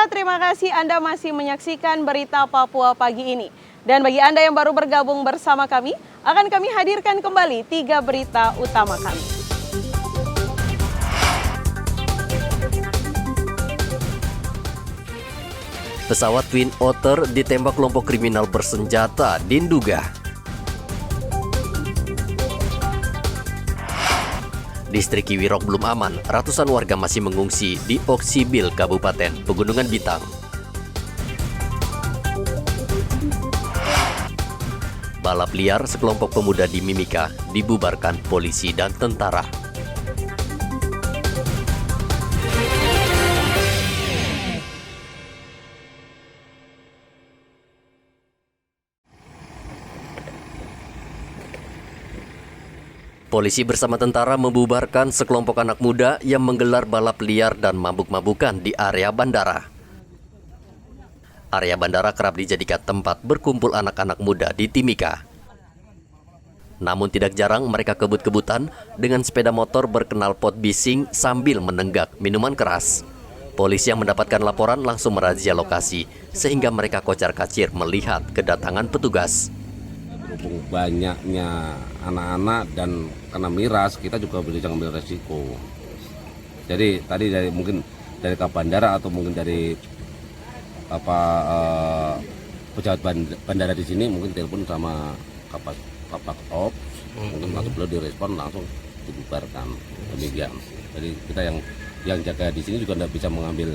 pemirsa, terima kasih Anda masih menyaksikan Berita Papua pagi ini. Dan bagi Anda yang baru bergabung bersama kami, akan kami hadirkan kembali 3 berita utama kami. Pesawat Twin Otter ditembak kelompok kriminal bersenjata di Nduga. Distrik Kiwirok belum aman, ratusan warga masih mengungsi di Oksibil, Kabupaten Pegunungan Bintang. Balap liar sekelompok pemuda di Mimika dibubarkan polisi dan tentara. Polisi bersama tentara membubarkan sekelompok anak muda yang menggelar balap liar dan mabuk-mabukan di area bandara. Area bandara kerap dijadikan tempat berkumpul anak-anak muda di Timika. Namun tidak jarang mereka kebut-kebutan dengan sepeda motor berkenal pot bising sambil menenggak minuman keras. Polisi yang mendapatkan laporan langsung merazia lokasi sehingga mereka kocar-kacir melihat kedatangan petugas. Berhubung banyaknya anak-anak dan kena miras, kita juga bisa ngambil resiko. Jadi tadi mungkin dari ke bandara atau mungkin dari pejabat bandara di sini mungkin telepon sama kapak ops, mungkin langsung beliau direspon langsung dibubarkan. Demikian. Jadi kita yang jaga di sini juga tidak bisa mengambil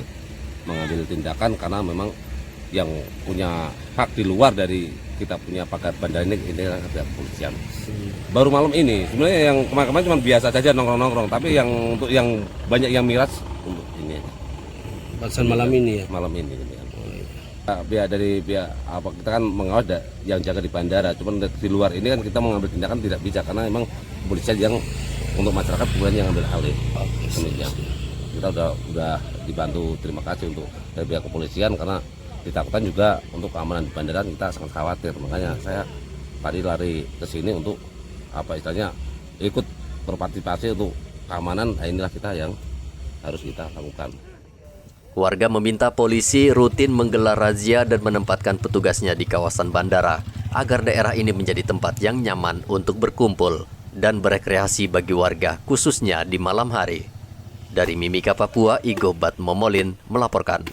tindakan karena memang yang punya hak di luar dari kita punya pagar bandara ini adalah kepolisian. Baru malam ini, sebenarnya yang kemarin cuma biasa saja nongkrong-nongkrong, tapi yang untuk yang banyak yang miras untuk ini. Batasan malam ini ya? Malam ini. Pihak kita kan mengawas yang jaga di bandara, cuman di luar ini kan kita mengambil tindakan tidak bisa karena memang kepolisian yang untuk masyarakat bukan yang ambil alih. Demikian. Kita udah dibantu, terima kasih untuk dari pihak kepolisian karena ditakutkan juga untuk keamanan di bandara kita sangat khawatir, makanya saya tadi lari ke sini untuk ikut berpartisipasi untuk keamanan. Nah, inilah kita yang harus kita lakukan. Warga meminta polisi rutin menggelar razia dan menempatkan petugasnya di kawasan bandara agar daerah ini menjadi tempat yang nyaman untuk berkumpul dan berekreasi bagi warga khususnya di malam hari. Dari Mimika, Papua, Igo Bat Momolin melaporkan.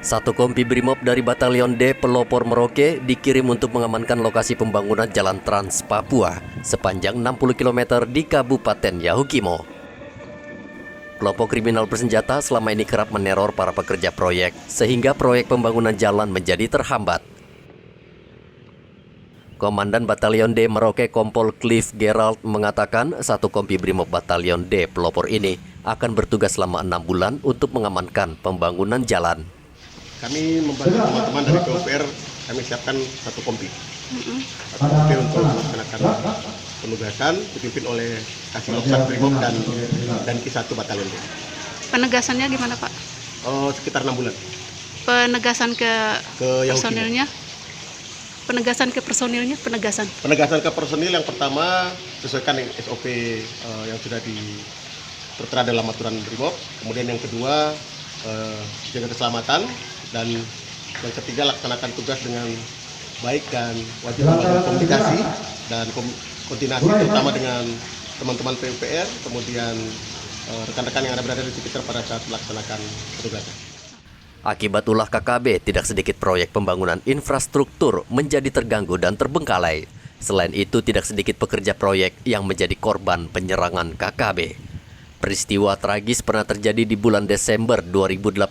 Satu kompi Brimob dari Batalion D Pelopor Merauke dikirim untuk mengamankan lokasi pembangunan Jalan Trans Papua sepanjang 60 km di Kabupaten Yahukimo. Kelompok kriminal bersenjata selama ini kerap meneror para pekerja proyek sehingga proyek pembangunan jalan menjadi terhambat. Komandan Batalion D Merauke Kompol Cliff Gerald mengatakan satu kompi Brimob Batalion D Pelopor ini akan bertugas selama 6 bulan untuk mengamankan pembangunan jalan. Kami membantu teman-teman dari PUPR, kami siapkan satu kompi untuk melaksanakan penugasan dipimpin oleh Kasih Loksan Brimob dan Ki-1 Batalion D. Penegasannya gimana Pak? Sekitar 6 bulan. Penegasan ke personilnya? Penegasan ke personil yang pertama sesuaikan SOP yang sudah tertera dalam aturan Brimob. Kemudian yang kedua jaga keselamatan, dan yang ketiga laksanakan tugas dengan baik dan wajib membangun komunikasi dan koordinasi terutama dengan teman-teman PUPR, kemudian rekan-rekan yang ada berada di sekitar pada saat melaksanakan petugasnya. Akibat ulah KKB, tidak sedikit proyek pembangunan infrastruktur menjadi terganggu dan terbengkalai. Selain itu, tidak sedikit pekerja proyek yang menjadi korban penyerangan KKB. Peristiwa tragis pernah terjadi di bulan Desember 2018.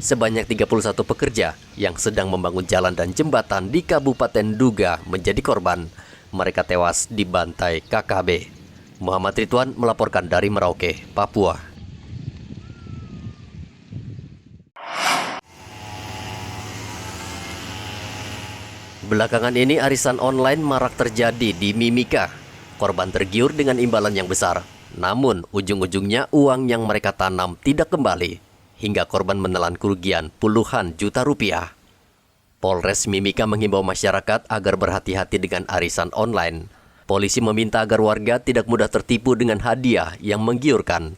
Sebanyak 31 pekerja yang sedang membangun jalan dan jembatan di Kabupaten Nduga menjadi korban. Mereka tewas dibantai KKB. Muhammad Ridwan melaporkan dari Merauke, Papua. Belakangan ini arisan online marak terjadi di Mimika. Korban tergiur dengan imbalan yang besar. Namun, ujung-ujungnya uang yang mereka tanam tidak kembali, hingga korban menelan kerugian puluhan juta rupiah. Polres Mimika menghimbau masyarakat agar berhati-hati dengan arisan online. Polisi meminta agar warga tidak mudah tertipu dengan hadiah yang menggiurkan.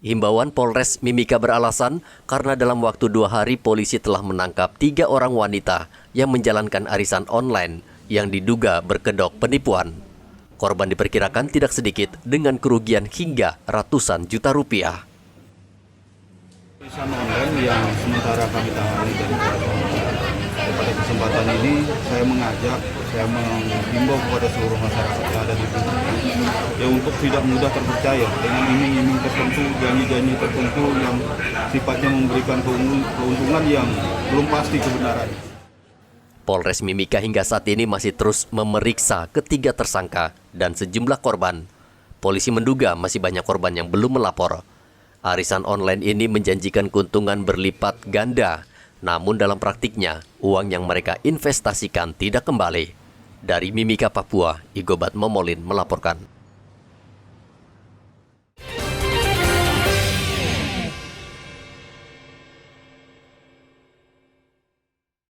Himbauan Polres Mimika beralasan karena dalam waktu 2 hari polisi telah menangkap 3 orang wanita yang menjalankan arisan online yang diduga berkedok penipuan. Korban diperkirakan tidak sedikit dengan kerugian hingga ratusan juta rupiah. Arisan online yang sementara kami tangani dari pada kesempatan ini saya menghimbau kepada seluruh masyarakat yang ada di sini ya untuk tidak mudah terpercaya dengan iming-iming tertentu, janji-janji tertentu yang sifatnya memberikan keuntungan yang belum pasti kebenaran. Polres Mimika hingga saat ini masih terus memeriksa ketiga tersangka dan sejumlah korban. Polisi menduga masih banyak korban yang belum melapor. Arisan online ini menjanjikan keuntungan berlipat ganda, namun dalam praktiknya uang yang mereka investasikan tidak kembali. Dari Mimika, Papua, Igobat Momolin melaporkan.